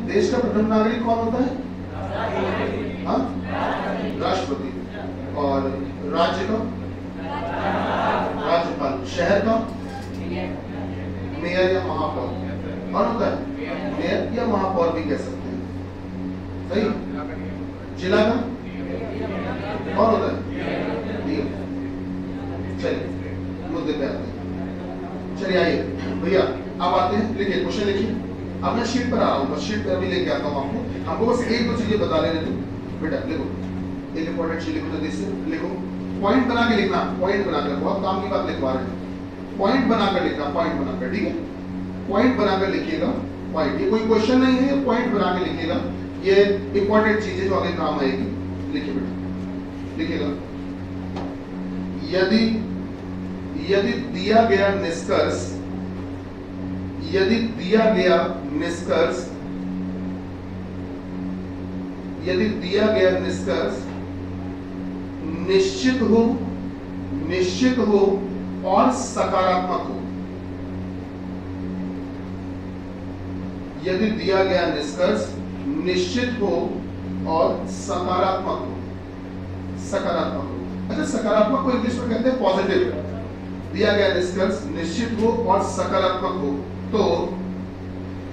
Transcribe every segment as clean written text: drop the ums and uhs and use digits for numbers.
देश का प्रथम नागरिक कौन होता है? हाँ, राष्ट्रपति। और राज्य का राज्यपाल। शहर का मेयर या महापौर कौन होता है? मेयर या महापौर भी कह सकते हैं, सही। जिला का कौन होता है? चलिए मुद्दे पे आते हैं। चलिए आइए भैया, अब आते हैं, लिखिए क्वेश्चन लिखिए। अब मैं शीट पर आ रहा हूँ, बस शीट पर अभी लेके आता हूँ आपको। हमको बस एक दो चीजें बता लेने दो बेटा। लिखो, एक इंपॉर्टेंट चीज लिखो, जल्दी से लिखो। पॉइंट बना के लिखना, पॉइंट बनाकर, बहुत काम की बात लिखवा रहे हैं। पॉइंट बनाकर लिखना, पॉइंट बनाकर, ठीक है? पॉइंट बनाकर लिखिएगा। पॉइंट, ये कोई क्वेश्चन नहीं है, पॉइंट बना के लिखिएगा। ये इंपॉर्टेंट चीज है जो आगे काम आएगी। लिखिए बेटा, लिखिएगा। यदि दिया गया निष्कर्ष, यदि दिया गया निष्कर्ष, यदि दिया गया निष्कर्ष निश्चित हो और सकारात्मक हो, यदि दिया गया निष्कर्ष निश्चित हो और सकारात्मक हो, सकारात्मक हो। अच्छा, सकारात्मक को इंग्लिश में कहते हैं पॉजिटिव। दिया गया निष्कर्ष निश्चित हो और सकारात्मक हो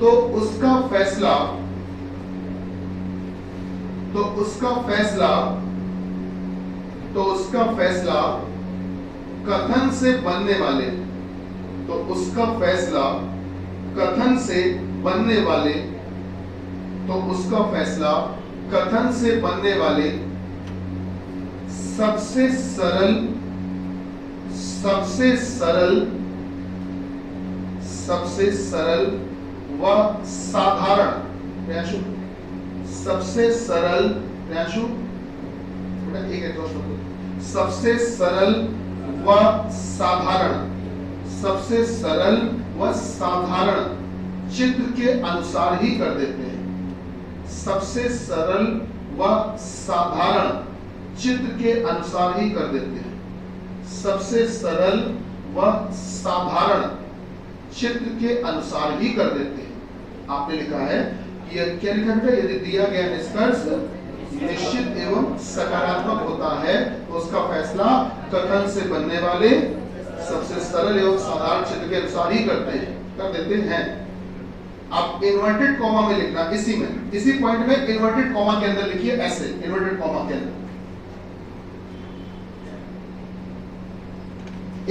तो उसका फैसला, तो उसका फैसला कथन से बनने वाले, तो उसका फैसला कथन से बनने वाले, तो उसका फैसला कथन से बनने वाले सबसे सरल व साधारण, सबसे सरल, एक है तो सबसे सरल व साधारण, सबसे सरल व साधारण चित्र के अनुसार ही कर देते हैं। सबसे सरल व साधारण चित्र के अनुसार ही कर देते हैं। सबसे सरल व साधारण चित्र के अनुसार ही कर देते हैं। आपने लिखा है कि क्या लिखा है? यदि दिया गया निष्कर्ष निश्चित एवं सकारात्मक होता है तो उसका फैसला कथन से बनने वाले सबसे सरल एवं साधारण चित्र के अनुसार ही कर देते हैं। आप इन्वर्टेड कॉमा में लिखना, इसी पॉइंट में इन्वर्टेड कॉमा के अंदर लिखिए, ऐसे इन्वर्टेड कॉमा के अंदर।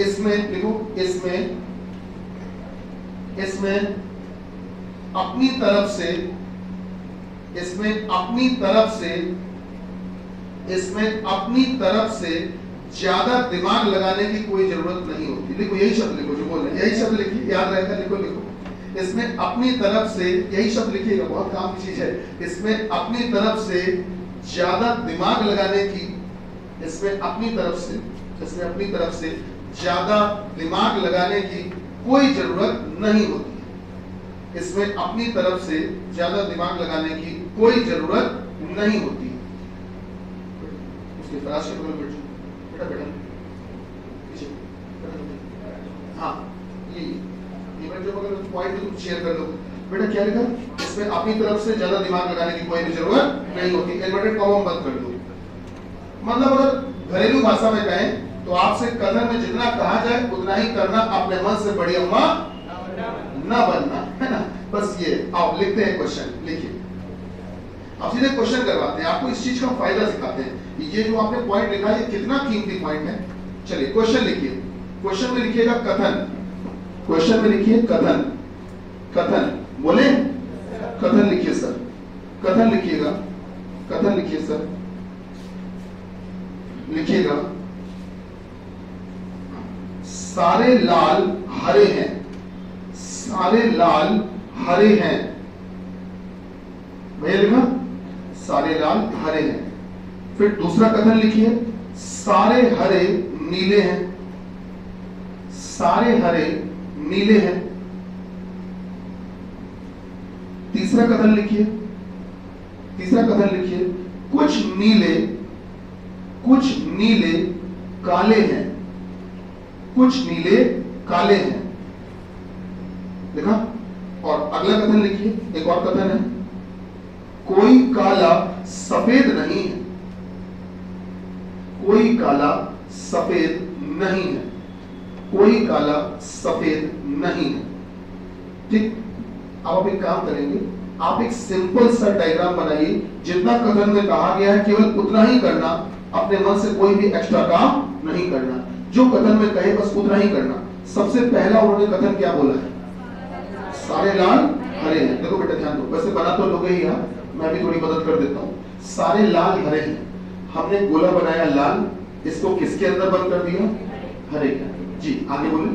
इसमें लिखो, इसमें अपनी तरफ से, इसमें अपनी तरफ से ज्यादा दिमाग लगाने की कोई जरूरत नहीं होती। लिखो, यही शब्द लिखो जो बोल रहे हैं, यही शब्द लिखिए, याद रहेगा। लिखो इसमें अपनी तरफ से, यही शब्द लिखिएगा, बहुत काम की चीज है। इसमें अपनी तरफ से ज्यादा दिमाग लगाने की, इसमें अपनी तरफ से ज्यादा दिमाग लगाने की कोई जरूरत नहीं होती है। इसमें अपनी तरफ से ज्यादा दिमाग लगाने की कोई जरूरत नहीं होती। उसके फ्रास के बगल बेटा हाँ, ये जो बगल पॉइंट तुम शेयर कर लो बेटा। क्या लिखा? इसमें अपनी तरफ से ज्यादा दिमाग लगाने की कोई भी जरूरत नहीं होती। इन्वर्टेड कॉमा बंद कर दो। मतलब अगर घरेलू भाषा में कहें तो आपसे कथन में जितना कहा जाए उतना ही करना, अपने मन से बड़ी अम्मा ना बनना, है ना? बस ये। आओ लिखते हैं क्वेश्चन। लिखिए, अब सीधे क्वेश्चन करवाते हैं, आपको इस चीज का फायदा सिखाते हैं। ये जो आपने पॉइंट लिखा है, ये कितना कीमती पॉइंट है। चलिए क्वेश्चन लिखिए। क्वेश्चन में लिखिएगा कथन, क्वेश्चन में लिखिए कथन, कथन बोले, कथन लिखिए सर, कथन लिखिएगा, कथन लिखिए सर, लिखिएगा सारे लाल हरे हैं, सारे लाल हरे हैं। भैया लिखा, सारे लाल हरे हैं। फिर दूसरा कथन लिखिए, सारे हरे नीले हैं, सारे हरे नीले हैं। तीसरा कथन लिखिए, तीसरा कथन लिखिए, कुछ नीले काले हैं, कुछ नीले काले हैं। देखा? और अगला कथन लिखिए, एक और कथन है, कोई काला सफेद नहीं है, कोई काला सफेद नहीं है, कोई काला सफेद नहीं है। ठीक, अब आप एक काम करेंगे, आप एक सिंपल सा डायग्राम बनाइए, जितना कथन में कहा गया है केवल उतना ही करना, अपने मन से कोई भी एक्स्ट्रा काम नहीं करना, जो कथन में कहे बस उतना ही करना। सबसे पहला उन्होंने कथन क्या बोला है? सारे लाल हरे हैं। देखो बेटा ध्यान दो, वैसे बना तो लोगे ही, मैं भी थोड़ी मदद कर देता हूँ। सारे लाल हरे हैं, हमने गोला बनाया लाल, इसको किसके अंदर बंद कर दिया? हरे के। जी आगे बोले।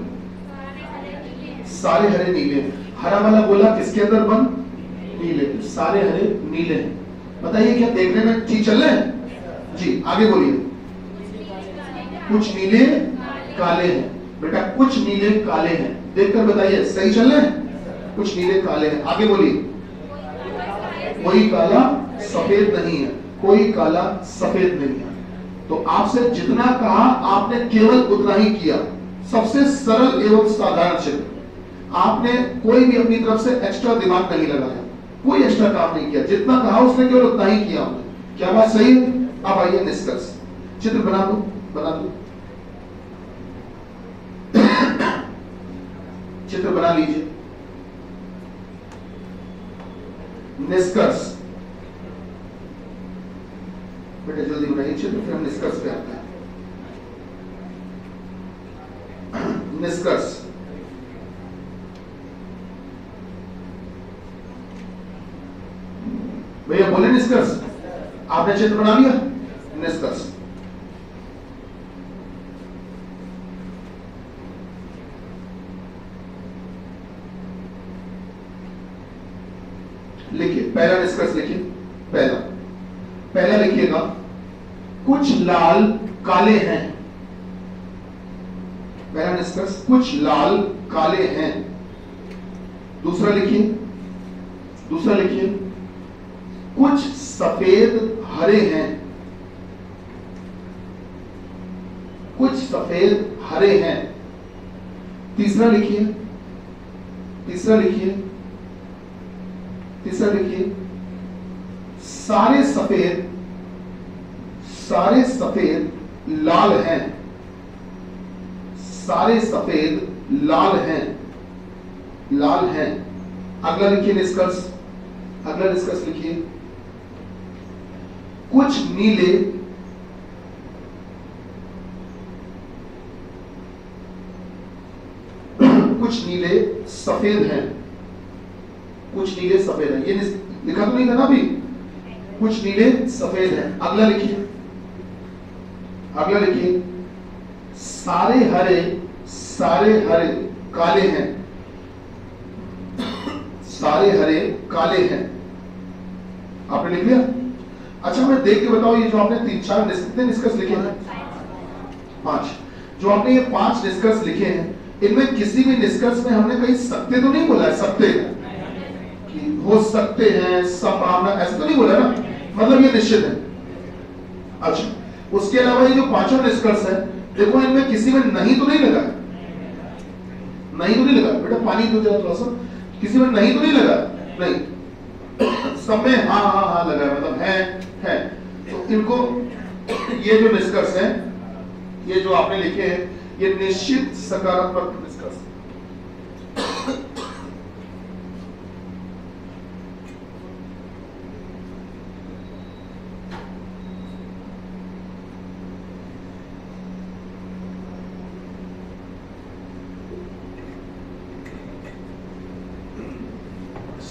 सारे हरे नीले, हरा वाला गोला किसके अंदर बंद? नीले। सारे हरे नीले हैं। बताइए क्या देखने में ठीक चल रहे हैं? जी आगे बोलिए। कुछ नीले काले हैं बेटा, कुछ नीले काले हैं, देखकर बताइए सही चल रहे हैं? कुछ नीले काले हैं, आगे बोलिए। कोई काला सफेद नहीं है, कोई काला सफेद नहीं है। तो आपसे जितना कहा आपने केवल उतना ही किया, सबसे सरल एवं साधारण चित्र। आपने कोई भी अपनी तरफ से एक्स्ट्रा दिमाग नहीं लगाया, कोई एक्स्ट्रा काम नहीं किया, जितना कहा उसने केवल उतना ही किया हमने। क्या बात सही है? अब आइए निष्कर्ष, चित्र बना दो, बना दो, चित्र बना लीजिए। निष्कर्ष बेटे जल्दी बनाइए चित्र, फिर हम निष्कर्ष पे आते हैं। निष्कर्ष, भैया बोले निष्कर्ष। आपने चित्र बना लिया? निष्कर्ष लिखिए, पहला निष्कर्ष लिखिए। पहला लिखिएगा, कुछ लाल काले हैं। पहला निष्कर्ष, कुछ लाल काले हैं। दूसरा लिखिए, कुछ सफेद हरे हैं। कुछ सफेद हरे हैं। तीसरा लिखिए, सारे सफेद लाल हैं। सारे सफेद लाल हैं, लाल हैं। अगला लिखिए निष्कर्ष, लिखिए, कुछ नीले सफेद हैं। कुछ नीले सफेद हैं, ये लिखा तो नहीं था ना अभी? कुछ नीले सफेद हैं। अगला लिखिए, सारे हरे काले हैं। सारे हरे काले हैं। आपने लिख लिया? अच्छा मैं देख के बताओ, ये जो आपने 3-4 निष्कर्ष लिखे हैं, 5, जो आपने ये 5 निष्कर्ष लिखे हैं, इनमें किसी भी निष्कर्ष में हमने कहीं सत्य तो नहीं बोला है? सत्य कि हो सकते हैं, संभावना, ऐसा तो नहीं बोला ना, मतलब ये निश्चित है। अच्छा, उसके अलावा ये जो 5 निष्कर्ष है, देखो इनमें किसी में नहीं तो नहीं लगा? नहीं तो नहीं लगा बेटा, पानी दो जरा थोड़ा सा। किसी में नहीं तो नहीं लगा? नहीं, सब में हाँ लगा है, मतलब है। तो इनको, ये जो निष्कर्ष है, ये जो आपने लिखे हैं, ये निश्चित सकारात्मक निष्कर्ष।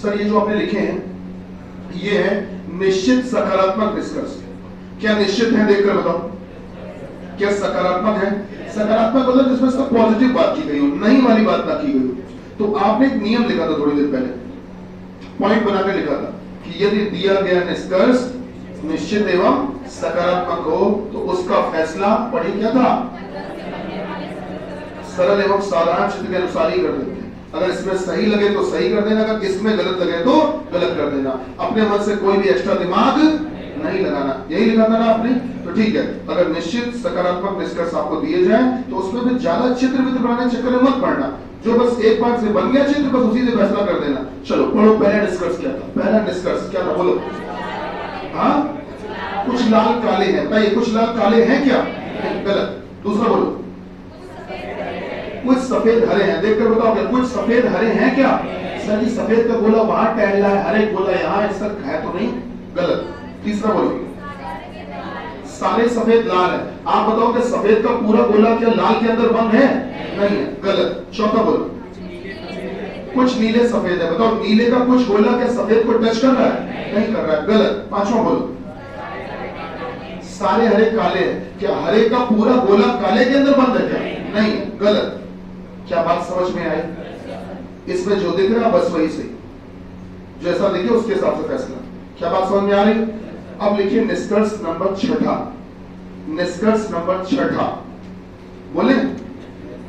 सर ये जो आपने लिखे हैं, ये है निश्चित सकारात्मक निष्कर्ष। क्या निश्चित है? देखकर बताओ, क्या सकारात्मक है? सकारात्मक मतलब जिसमें सब पॉजिटिव बात की गई हो, नहीं वाली बात ना की गई हो। तो आपने एक नियम लिखा था थोड़ी देर पहले, पॉइंट बनाकर लिखा था कि यदि दिया गया निष्कर्ष निश्चित एवं सकारात्मक हो तो उसका फैसला पढ़ी क्या था? सरल एवं साधारण चित्त के अनुसार ही कर देते हैं। अगर इसमें सही लगे तो सही कर देना, अगर इसमें गलत लगे तो गलत कर देना। अपने मन से कोई भी एक्स्ट्रा दिमाग नहीं लगाना, यही लिखा था ना आपने, तो ठीक है। अगर निश्चित सकारात्मक निष्कर्ष आपको दिए जाए तो उसमें भी ज्यादा चित्र वित्र बनाने के चक्कर में मत पड़ना, जो बस एक बार से बन गया चित्र बस उसी से फैसला कर देना। चलो पढ़ो, पहला निष्कर्ष क्या था? पहला निष्कर्ष क्या था बोलो? हाँ, कुछ लाल काले हैं, बताइए कुछ लाल काले हैं क्या? गलत। दूसरा बोलो, कुछ सफेद हरे हैं, देखकर बताओ क्या कुछ सफेद हरे हैं क्या? सर जी सफेद का गोला वहां टहल रहा है, हरे गोला यहाँ, इसका है तो नहीं? गलत। तीसरा बोलो, सारे सफेद लाल है, आप बताओ कि सफेद का पूरा गोला क्या लाल के अंदर बंद है? नहीं है, गलत। चौथा बोलो, कुछ नीले सफेद है, बताओ नीले का कुछ गोला क्या सफेद को टच कर रहा है? नहीं कर रहा है, गलत। पांचवा बोलो, सारे हरे काले हैं, क्या हरे का पूरा गोला काले के अंदर बंद है क्या? नहीं, गलत। क्या बात समझ में आई? इसमें जो दिख रहा है बस वही सही, जैसा दिखे उसके हिसाब से फैसला। क्या बात समझ में आ रही? अब लिखिए निष्कर्ष नंबर 6। निष्कर्ष नंबर 6 बोले,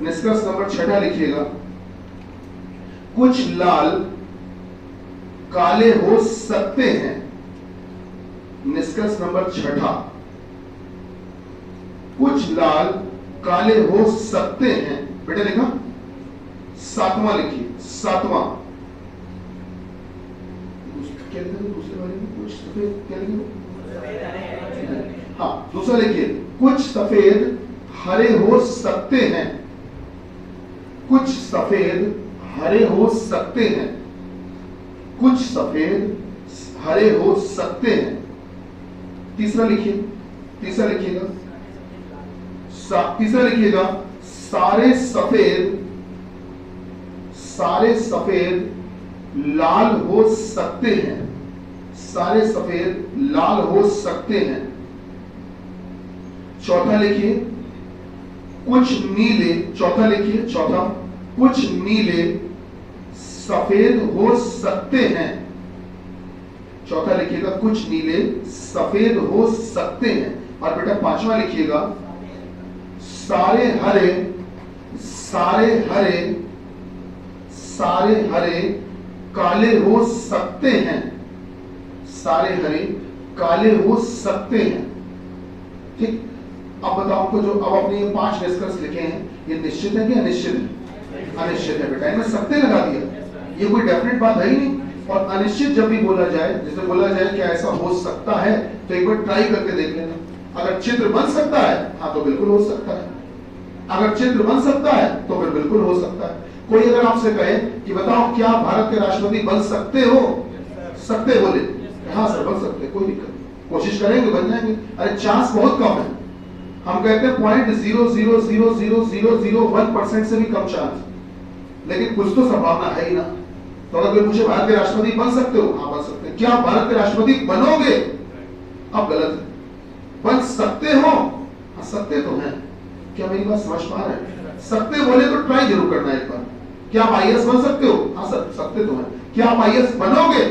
निष्कर्ष नंबर 6 लिखिएगा, कुछ लाल काले हो सकते हैं। निष्कर्ष नंबर 6, कुछ लाल काले हो सकते हैं। बेटा लिखा। 7वां लिखिए, 7वां क्या लिखा? दूसरे वाले में कुछ सफेद क्या लिखा? हाँ, दूसरा लिखिए, कुछ सफेद हरे हो सकते हैं। कुछ सफेद हरे हो सकते हैं। कुछ सफेद हरे हो सकते हैं। तीसरा लिखिए, तीसरा लिखिएगा, तीसरा लिखिएगा, सारे सफेद लाल हो सकते हैं। सारे सफेद लाल हो सकते हैं। चौथा लिखिए, कुछ नीले, चौथा लिखिए, चौथा, कुछ नीले सफेद हो सकते हैं। चौथा लिखिएगा, कुछ नीले सफेद हो सकते हैं। और बेटा पांचवा लिखिएगा, सारे हरे काले हो सकते हैं। सारे हरे काले हो सकते हैं। ठीक, अब बताओ आपको जो अब अपने ये 5 निष्कर्ष लिखे हैं, ये निश्चित है कि अनिश्चित है? अनिश्चित है बेटा, इनमें सकते लगा दिया, ये कोई डेफिनेट बात है ही नहीं। और अनिश्चित जब भी बोला जाए, जैसे बोला जाए कि ऐसा हो सकता है, तो एक बार ट्राई करके देख लेना। अगर चित्र बन सकता है, हाँ तो बिल्कुल हो सकता है। अगर चित्र बन सकता है तो फिर बिल्कुल हो सकता है। कोई अगर आपसे कहे कि बताओ क्या भारत के राष्ट्रपति बन सकते हो? सकते बोले, हाँ सर बन सकते, कोई दिक्कत नहीं, कोशिश करेंगे बन जाएंगे। अरे चांस बहुत कम है, हम कहते हैं 0.0000001% से भी कम चांस, लेकिन कुछ तो संभावना है ही ना। तो अगर कोई पूछे भारत के राष्ट्रपति बन सकते हो? हाँ बन सकते हैं। क्या भारत के राष्ट्रपति बनोगे? अब गलत है, बन सकते हो? हाँ सकते तो हैं। क्या मेरी बात समझ पा रहे हैं? सकते बोले तो ट्राई जरूर करना एक बार। क्या आप आईएएस बन सकते हो? हाँ सर सकते तो हैं। क्या आप आईएएस बनोगे?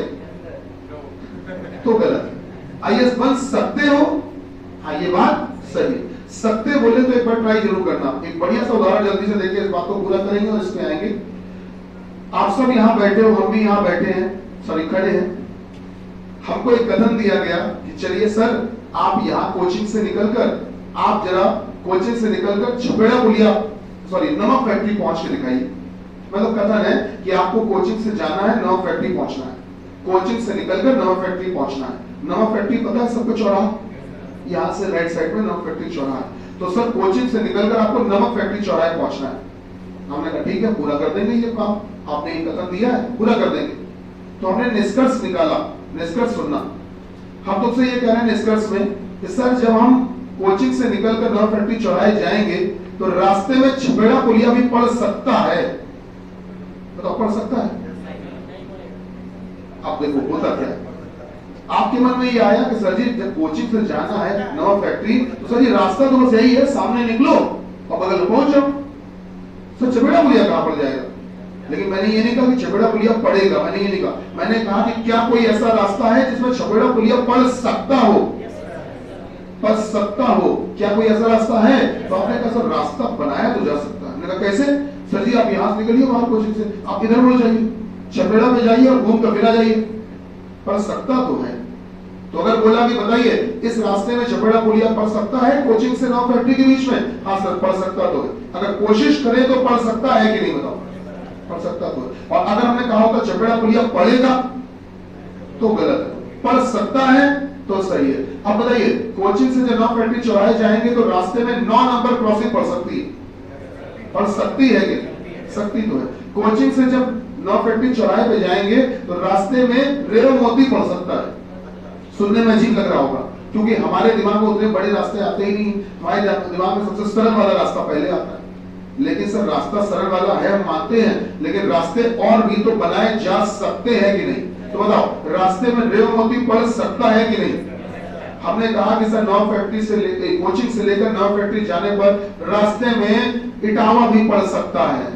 तो गलत है। आईएएस बन सकते हो? हाँ ये बात सही है। सकते बोले तो एक बार ट्राई जरूर करना। एक बढ़िया सा उदाहरण जल्दी से देखिए, इस बात को पूरा करेंगे और इसमें आएंगे। आप सब यहाँ बैठे हो, हम भी यहाँ बैठे हैं, सॉरी खड़े हैं। हमको एक कथन दिया गया कि चलिए सर आप यहाँ कोचिंग से निकलकर, आप जरा कोचिंग से निकलकर छपेड़ा पुलिया सॉरी नमक फैक्ट्री पहुंच के दिखाइए। मतलब कथन है कि आपको कोचिंग से जाना है, नमक फैक्ट्री पहुंचना है, कोचिंग से निकलकर नमक फैक्ट्री पहुंचना है। नमक फैक्ट्री पता है सबको? चौराहा, यहाँ से राइट साइड में नमक फैक्ट्री चौराहा है। तो सर कोचिंग से निकलकर आपको नमक फैक्ट्री चौराहे पहुंचना है। हमने कहा ठीक है पूरा कर देंगे ये काम, आपने ये कथन दिया है पूरा कर देंगे। तो हमने निष्कर्ष निकाला, निष्कर्ष सुनना। हम तुमसे ये कह रहे हैं निष्कर्ष में कि सर जब हम कोचिंग से निकलकर नमक फैक्ट्री चौराहे जाएंगे तो रास्ते में छपेड़ा पुलिया भी पड़ सकता है। बताओ पड़ सकता है? आप देखो होता क्या है। आपके मन में ये आया कि सर जी जब कोचिंग से जाना है नमक फैक्ट्री तो सर जी रास्ता तो बस यही है, सामने निकलो और बगल में पहुंच जाओ। सर छपेड़ा पुलिया कहां पड़ जाएगा? लेकिन मैंने ये नहीं कहा कि छपेड़ा पुलिया पड़ेगा, मैंने ये नहीं कहा। मैंने कहा कि क्या कोई ऐसा रास्ता है जिसमें छपेड़ा पुलिया पड़ सकता हो? पड़ सकता हो, क्या कोई ऐसा रास्ता है? तो आपने कहा सर रास्ता बनाया तो जा सकता है। मैंने कहा कैसे? सर जी आप यहां से निकलिए बाहर कोचिंग से, आप इधर मुड़ जाइए, छपेड़ा में जाइए और घूम कर फिर आ जाइए। पड़ सकता तो है, तो अगर बोला कि बताइए इस रास्ते में चपेड़ा पुलिया पड़ सकता है कोचिंग से नाव फैक्ट्री के बीच में, हाँ सर पड़ सकता तो है। अगर कोशिश करें तो पड़ सकता है कि नहीं बताओ, पड़ सकता तो है। और अगर हमने कहा होता चपेड़ा पुलिया पड़ेगा तो गलत है, पड़ सकता है तो सही है। अब बताइए कोचिंग से जब नाव फैक्ट्री चौराहे जाएंगे तो रास्ते में 9 नंबर क्रॉसिंग पड़ सकती है, पड़ सकती है कि सकती तो है। कोचिंग से जब नाव फैक्ट्री चौराहे पे जाएंगे तो रास्ते में रेव मोती पड़ सकता है। सुनने में अजीब लग रहा होगा क्योंकि हमारे दिमाग में उतने बड़े रास्ते आते ही नहीं, हमारे दिमाग में सबसे सरल वाला रास्ता पहले आता है। लेकिन सर रास्ता सरल वाला है हम मानते हैं, लेकिन रास्ते और भी तो बनाए जा सकते हैं कि नहीं? तो बताओ रास्ते में रेव मोती पड़ सकता है कि नहीं? हमने कहा कि सर नाव फैक्ट्री से कोचिंग से लेकर नाव फैक्ट्री जाने पर रास्ते में इटावा भी पड़ सकता है।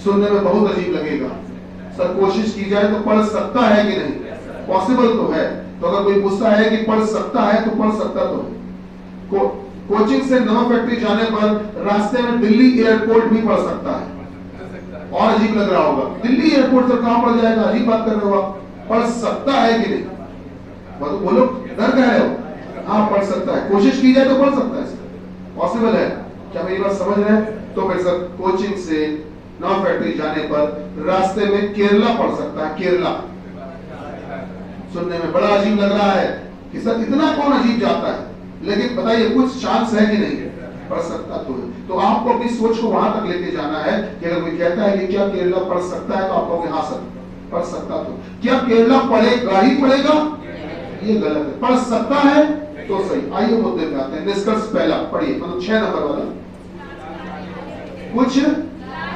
सुनने में बहुत अजीब लगेगा, सर कोशिश की जाए तो पड़ सकता है कि नहीं? पॉसिबल तो है। तो अगर कोई पूछता है कि पढ़ सकता है तो पढ़ सकता तो है। कोचिंग से नाव फैक्ट्री जाने पर रास्ते में दिल्ली एयरपोर्ट भी पड़ सकता है। और अजीब लग रहा होगा, दिल्ली एयरपोर्ट तो कहां पड़ जाएगा, अजीब बात कर रहे हो आप, पढ़ सकता है कि नहीं? तो बोलो डर कह रहे हो, हाँ पढ़ सकता है, कोशिश की जाए तो पढ़ सकता है, पॉसिबल है। क्या मेरी बात समझ रहे हैं? तो फिर सर कोचिंग से नाव फैक्ट्री जाने पर रास्ते में केरला पड़ सकता है, केरला। सुनने में बड़ा अजीब लग रहा है कि सर इतना कौन अजीब जाता है, लेकिन बताइए कुछ चांस है कि नहीं? पढ़ सकता तो है। तो आपको अपनी सोच को वहां तक लेके जाना है कि अगर कोई कहता है कि क्या केरला पढ़ सकता है तो आप कहोगे हाँ सर पढ़ सकता तो। क्या केरला पढ़ेगा ही पढ़ेगा? ये गलत है। पढ़ सकता है तो सही। आइए मुद्दे पे आते हैं। निष्कर्ष पहला पढ़िए, मतलब 6 नंबर वाला, कुछ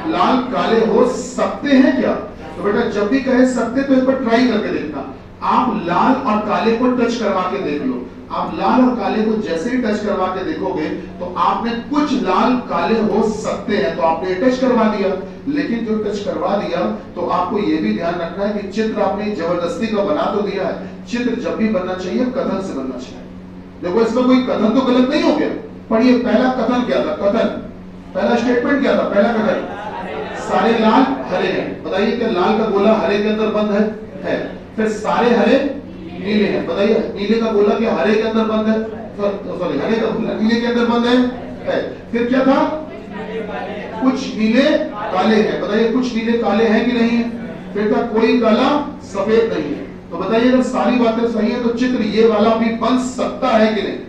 लाल काले हो सकते हैं क्या? तो बेटा जब भी कहे सकते तो एक बार ट्राई करके देखना। आप लाल और काले को टच करवा के देख लो। आप लाल और काले को जैसे ही टच करवा के देखोगे तो आपने कुछ लाल काले हो सकते हैं तो आपने टच करवा दिया। लेकिन जो टच करवा दिया तो आपको यह भी ध्यान रखना है कि चित्र आपने जबरदस्ती का बना तो दिया है। चित्र जब भी बनना चाहिए कथन से बनना चाहिए। देखो इसमें कोई कथन तो गलत नहीं हो गया। पढ़िए पहला कथन क्या था? कथन पहला स्टेटमेंट क्या था? पहला कथन सारे लाल हरे हैं। बताइए क्या लाल का गोला हरे के अंदर बंद है? फिर सारे हरे नीले हैं। बताइए नीले का गोला क्या हरे के अंदर बंद है? सॉरी हरे का गोला नीले के अंदर बंद है। फिर क्या था? कुछ नीले काले हैं। बताइए कुछ नीले काले हैं कि नहीं है? फिर था कोई काला सफेद नहीं है। तो बताइए अगर सारी बातें सही है तो चित्र ये वाला भी बन सकता है कि नहीं?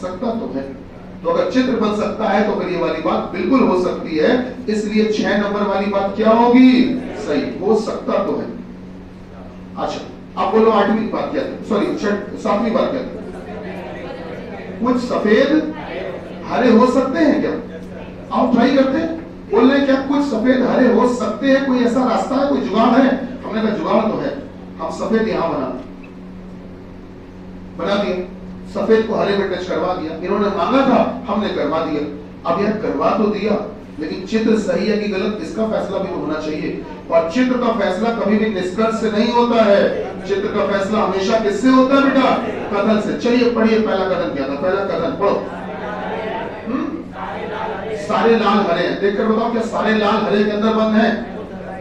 सकता तो है। तो अगर चित्र बन सकता है तो फिर ये वाली बात बिल्कुल हो सकती है। इसलिए 6 नंबर वाली बात क्या होगी? सही, हो सकता तो है। अच्छा अब बोलो 8वीं बात क्या थी? सॉरी 7वीं बात क्या थी? कुछ सफेद हरे हो सकते हैं क्या? आओ ट्राई करते हैं। बोल रहे क्या कुछ सफेद हरे हो सकते हैं? कोई ऐसा रास्ता है, कोई जुगाड़ है? हमने कहा जुगाड़ तो है, हम सफेद यहां बना दिया, सफेद को हरे में टच करवा दिया। इन्होंने मांगा था, हमने करवा दिया। अब यार करवा तो दिया, लेकिन चित्र सही है कि गलत इसका फैसला भी तो होना चाहिए। और चित्र का फैसला कभी भी निष्कर्ष से नहीं होता है। चित्र का फैसला हमेशा किससे होता है बेटा? कथन से। चलिए पढ़िए पहला कथन क्या था? पहला कथन पढ़ो। सारे लाल हरे हैं। देखकर बताओ क्या सारे लाल हरे के अंदर बंद है?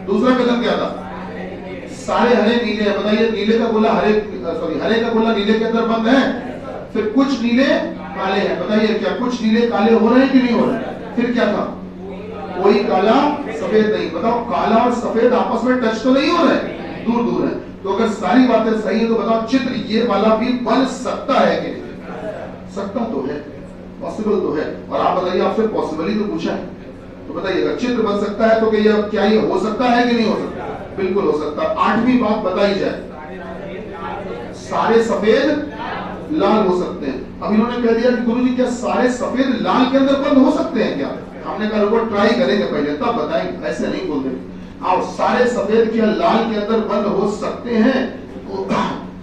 दूसरा कथन क्या था? सारे हरे नीले हैं। बताइए नीले का गोला हरे का गोला नीले के अंदर बंद है। फिर कुछ नीले काले हैं। बताइए क्या कुछ नीले काले हो रहे हैं कि नहीं हो रहे? फिर क्या था? कोई काला सफेद नहीं। बताओ काला और सफेद आपस में टच तो नहीं हो रहे, दूर दूर है। तो अगर सारी बातें सही है तो बताओ चित्र ये वाला भी बन सकता है कि नहीं? सकता तो है, पॉसिबल तो है। और आप बताइए, आपसे पॉसिबल ही तो पूछा है, तो बताइए अगर चित्र बन सकता है तो क्या ये हो सकता है कि नहीं हो सकता? बिल्कुल हो सकता है। 8वीं बात बताई जाए, सारे सफेद लाल हो सकते हैं। अब इन्होंने कह दिया कि गुरुजी क्या सारे सफेद लाल के अंदर बंद हो सकते हैं क्या? हमने कहा रुको ट्राई करेंगे पहले तब बताएंगे, ऐसे नहीं बोलते। आओ सारे सफेद क्या लाल के अंदर बंद हो सकते हैं? तो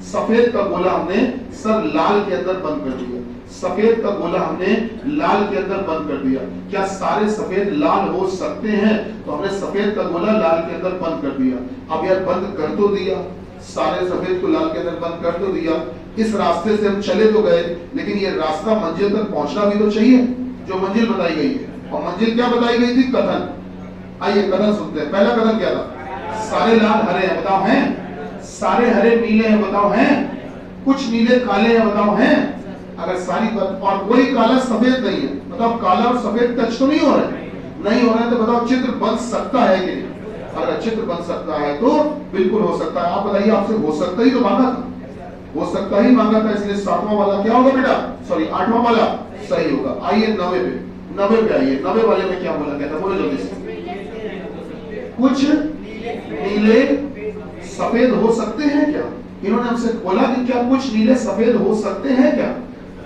सफेद का गोला हमने सर लाल के अंदर बंद कर दिया। सफेद का गोला हमने लाल के अंदर बंद कर दिया। क्या सारे सफेद लाल हो सकते हैं? तो हमने सफेद का गोला लाल के अंदर बंद कर दिया। अब यार बंद कर तो दिया, सारे सफेद को लाल के अंदर बंद कर तो दिया। इस रास्ते से हम चले तो गए, लेकिन ये रास्ता मंजिल तक पहुंचना भी तो चाहिए जो मंजिल बताई गई है। और मंजिल क्या बताई गई थी? कथन। आइए कथन सुनते हैं। पहला कथन क्या था? सारे लाल हरे हैं। बताओ हैं? सारे हरे नीले हैं। बताओ हैं? कुछ नीले काले हैं, बताओ हैं? अगर सारी बात और कोई काला सफेद नहीं है, बताओ काला और सफेद टच तो नहीं हो रहा है? नहीं हो रहा है तो बताओ चित्र बन सकता है कि नहीं? अगर चित्र बन सकता है तो बिल्कुल हो सकता है। आप बताइए, आपसे हो सकता ही तो मांगा था, हो सकता ही मांगा था, इसलिए 7वां वाला क्या होगा बेटा? सॉरी 8वां वाला सही होगा। आइए 90 पे आइए। 90 वाले में क्या बोला गया था, बोलो जल्दी से। कुछ नीले सफेद हो सकते हैं क्या? इन्होंने हमसे बोला कि क्या कुछ नीले सफेद हो सकते हैं क्या?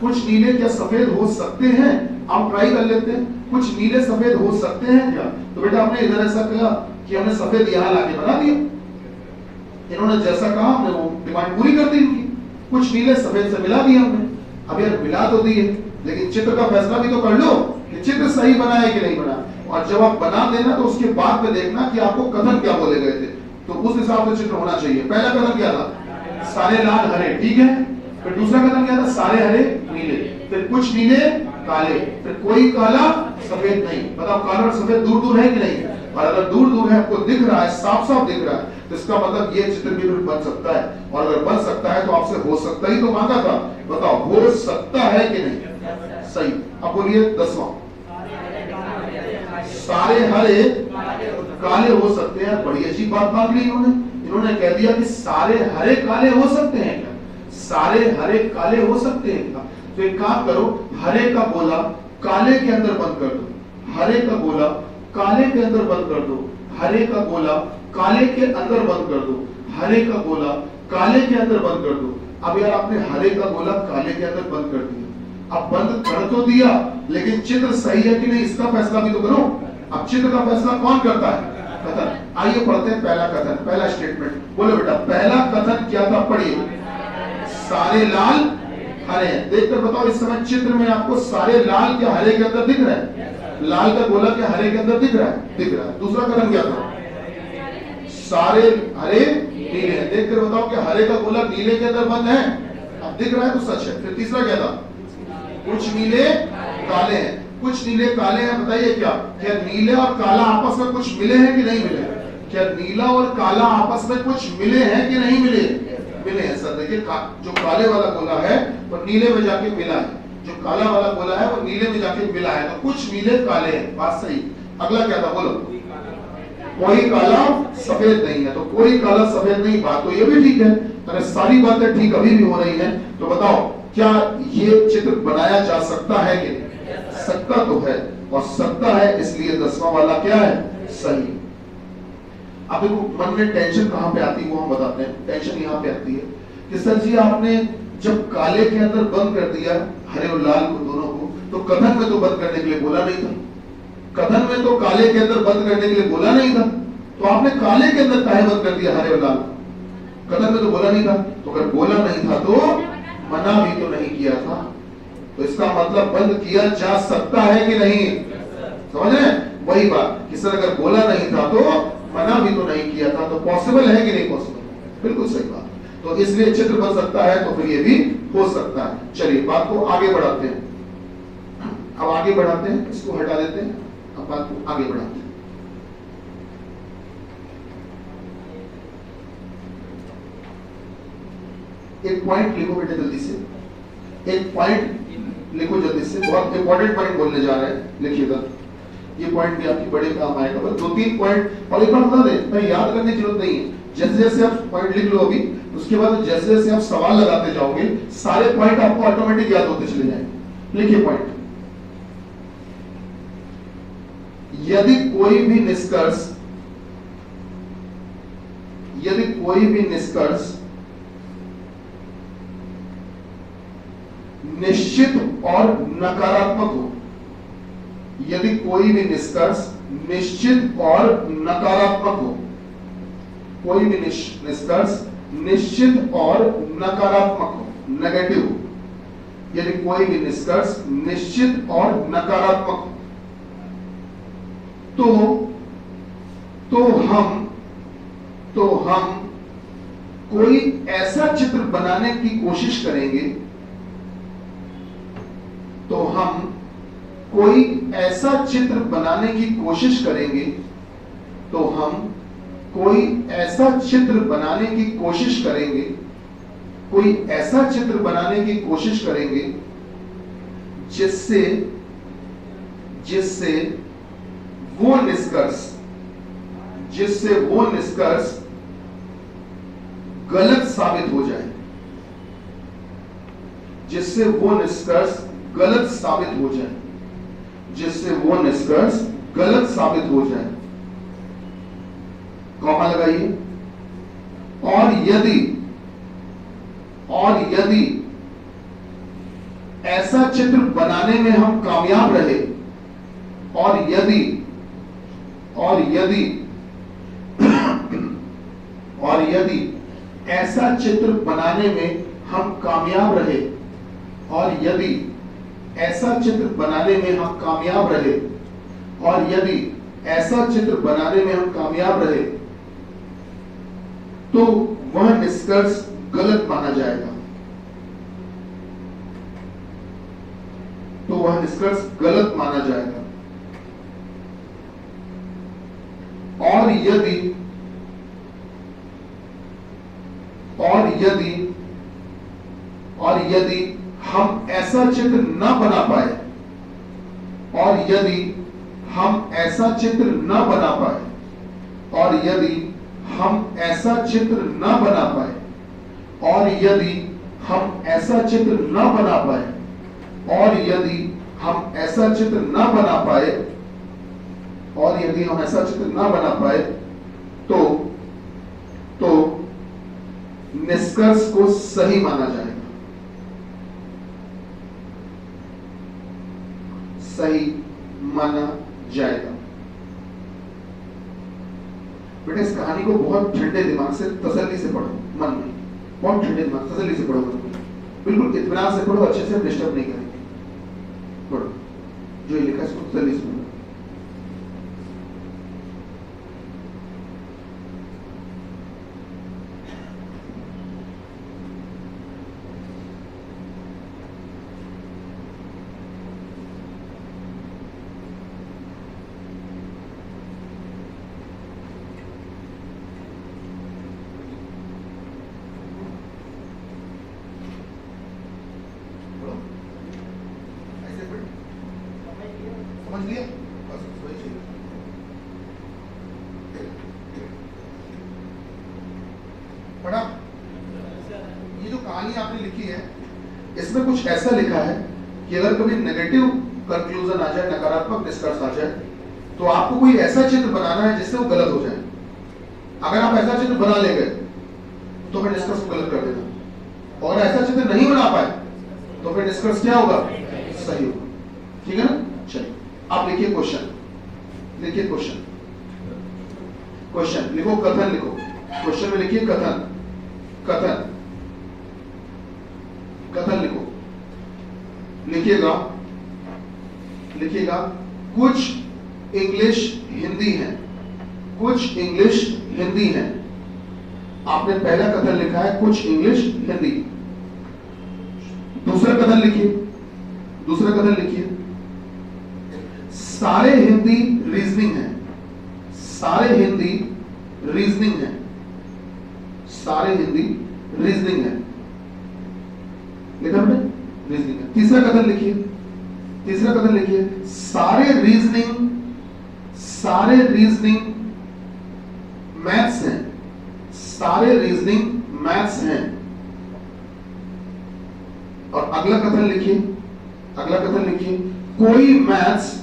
कुछ नीले क्या सफेद हो सकते हैं? आप ट्राई कर लेते हैं, कुछ नीले सफेद हो सकते हैं क्या? तो बेटा हमने इधर ऐसा किया कि हमने सफेद यहां लाके बना दिया। इन्होंने जैसा कहा हमने वो डिमांड पूरी कर दी इनकी, कुछ नीले सफेद से मिला दिया हमने। अब यार मिला तो दिए, लेकिन चित्र का फैसला भी तो कर लो कि चित्र सही बना है कि नहीं बना। और जब आप बना देना तो उसके बाद में देखना कि आपको कथन क्या बोले गए थे, तो उस हिसाब से चित्र होना चाहिए। पहला कथन क्या था? सारे लाल हरे, ठीक है। फिर दूसरा कथन क्या था? सारे हरे नीले। फिर कुछ नीले काले, फिर कोई काला सफेद नहीं। बताओ काला और सफेद दूर दूर है कि नहीं? और अगर दूर दूर है, आपको दिख रहा है, साफ साफ दिख रहा है, तो इसका मतलब ये चित्र भी बन सकता है। और अगर बन सकता है तो आपसे हो सकता ही तो मांगा था। बताओ हो सकता है कि नहीं? सही। अब बोलिए 10वां। सारे हरे काले हो सकते हैं। बड़ी अच्छी बात मांग ली इन्होंने कह दिया कि सारे हरे काले हो सकते हैं क्या? सारे हरे काले हो सकते हैं क्या? तो एक काम करो, हरे का गोला काले के अंदर बंद कर दो, हरे का गोला काले के अंदर बंद कर दो, हरे का गोला काले के अंदर बंद कर दो, हरे का गोला काले के अंदर बंद कर दो। अब यार आपने हरे का गोला काले के अंदर बंद कर दिया, अब बंद कर तो दिया, लेकिन चित्र सही है कि नहीं इसका फैसला भी तो करो। अब चित्र का फैसला कौन करता है? कथन। आइए पढ़ते हैं पहला कथन, पहला स्टेटमेंट। बोलो बेटा पहला कथन क्या था, पढ़िए। सारे लाल हरे हैं। देखकर बताओ इस समय चित्र में आपको सारे लाल क्या हरे के अंदर दिख रहा है? लाल का गोला क्या हरे के अंदर दिख रहा है? दिख रहा है। दूसरा कथन क्या था? सारे हरे नीले हैं। देखकर बताओ कि हरे का गोला नीले के अंदर बंद है? अब दिख रहा है तो सच है। फिर तीसरा क्या था? कुछ नीले काले हैं। कुछ नीले काले हैं, बताइए क्या नीले और काला आपस में कुछ मिले हैं कि नहीं मिले? क्या नीला और काला आपस में कुछ मिले हैं कि नहीं मिले? मिले हैं सर। देखिए जो काले वाला गोला है वो नीले में जाके मिला है, जो काला वाला गोला है वो नीले में जाके मिला है, तो कुछ नीले काले हैं। बात सही। अगला क्या था, बोलो। कोई काला सफेद नहीं है। तो कोई काला सफेद नहीं, बात तो ये भी ठीक है। अगर सारी बातें ठीक अभी भी हो रही हैं तो बताओ क्या ये चित्र बनाया जा सकता है कि नहीं? सकता तो है, और सकता है, इसलिए 10वां वाला क्या है? सही। अब देखो मन में टेंशन कहां पे आती है वो हम बताते हैं। टेंशन यहां पे आती है कि सर जी आपने जब काले के अंदर बंद कर दिया हरे और लाल को दोनों को, तो कथन में तो बंद करने के लिए बोला नहीं था। कथन में तो काले के अंदर बंद करने के लिए बोला नहीं था, तो आपने काले के अंदर काहे बंद कर दिया हरे और लाल? कथन में तो बोला नहीं था। तो अगर बोला नहीं था तो मना भी तो नहीं किया था, तो इसका मतलब बंद किया जा सकता है कि नहीं? समझ रहे हैं? वही बात कि सर अगर बोला नहीं था तो मना भी तो नहीं किया था, तो पॉसिबल है कि नहीं पॉसिबल? बिल्कुल सही बात। तो इसलिए चित्र बन सकता है, तो फिर ये भी हो सकता है। चलिए बात को आगे बढ़ाते हैं। अब आगे बढ़ाते हैं, इसको हटा देते हैं, अब बात को आगे बढ़ाते हैं। एक पॉइंट लिखो बेटे जल्दी से, एक पॉइंट लिखो जल्दी से, बहुत इंपॉर्टेंट पॉइंट बोलने जा रहे हैं, लिखिएगा। ये पॉइंट भी आपकी बड़े काम आएगा। बस 2-3 पॉइंट और एक बार बता दें, मैं याद करने की जरूरत नहीं है। जैसे जैसे आप पॉइंट लिख लो अभी, उसके बाद जैसे जैसे आप सवाल लगाते जाओगे सारे पॉइंट आपको ऑटोमेटिक याद होते चले जाएंगे। लिखिए पॉइंट। यदि कोई भी निष्कर्ष निश्चित और नकारात्मक हो, यदि कोई भी निष्कर्ष निश्चित और नकारात्मक हो, कोई भी निष्कर्ष निश्चित और नकारात्मक हो, नेगेटिव, यदि कोई भी निष्कर्ष निश्चित और नकारात्मक हो, तो हम कोई ऐसा चित्र बनाने की कोशिश करेंगे, तो हम कोई ऐसा चित्र बनाने की कोशिश करेंगे, तो हम कोई ऐसा चित्र बनाने की कोशिश करेंगे कोई ऐसा चित्र बनाने की कोशिश करेंगे जिससे जिससे वो निष्कर्ष गलत साबित हो जाए, जिससे वो निष्कर्ष गलत साबित हो जाए, जिससे वो निष्कर्ष गलत साबित हो जाए। कॉमा लगाइए। और यदि ऐसा चित्र बनाने में हम कामयाब रहे, और यदि ऐसा चित्र बनाने में हम कामयाब रहे, और यदि ऐसा चित्र बनाने में हम कामयाब रहे, और यदि ऐसा चित्र बनाने में हम कामयाब रहे, तो वह निष्कर्ष गलत माना जाएगा, तो वह निष्कर्ष गलत माना जाएगा। और यदि हम ऐसा चित्र न बना पाए, और यदि हम ऐसा चित्र न बना पाए, और यदि हम ऐसा चित्र न बना पाए, और यदि हम ऐसा चित्र न बना पाए, और यदि हम ऐसा चित्र न बना पाए, और यदि हम ऐसा चित्र न बना पाए, तो निष्कर्ष को सही माना जाएगा, सही माना जाएगा। बेटा इस कहानी को बहुत ठंडे दिमाग से, तसल्ली से पढ़ो, मन में बहुत ठंडे दिमाग, तसल्ली से पढ़ो, मन में बिल्कुल इत्मीनान से पढ़ो, अच्छे से, डिस्टर्ब नहीं करेंगे। पढ़ो जो ये लिखा है इसको तसल्ली से पढ़ो। समझ लिया? बस वही चाहिए। पढ़ा? ये जो कहानी आपने लिखी है, इसमें कुछ ऐसा लिखा है कि अगर कभी नेगेटिव कंक्लूजन आ जाए, नकारात्मक निष्कर्ष आ जाए, तो आपको कोई ऐसा चित्र बनाना है जिससे वो गलत हो जाए। अगर आप ऐसा चित्र बना ले गए तो फिर निष्कर्ष को गलत कर देना, और ऐसा चित्र नहीं बना पाए तो फिर निष्कर्ष क्या होगा? सही होगा। ठीक है ना? चलिए आप लिखिए क्वेश्चन, लिखिए क्वेश्चन, क्वेश्चन लिखो, कथन लिखो, क्वेश्चन में लिखिए कथन, कथन, कथन लिखो, लिखिएगा, लिखिएगा कुछ इंग्लिश हिंदी है, कुछ इंग्लिश हिंदी है। आपने पहला कथन लिखा है कुछ इंग्लिश हिंदी। दूसरा कथन लिखिए, दूसरा कथन लिखिए सारे हिंदी रीजनिंग है, सारे हिंदी रीजनिंग है, सारे हिंदी रीजनिंग है। लिखा बेटा? रीजनिंग है। तीसरा कथन लिखिए, तीसरा कथन लिखिए सारे रीजनिंग, सारे रीजनिंग मैथ्स हैं, सारे रीजनिंग मैथ्स हैं। और अगला कथन लिखिए, अगला कथन लिखिए कोई मैथ्स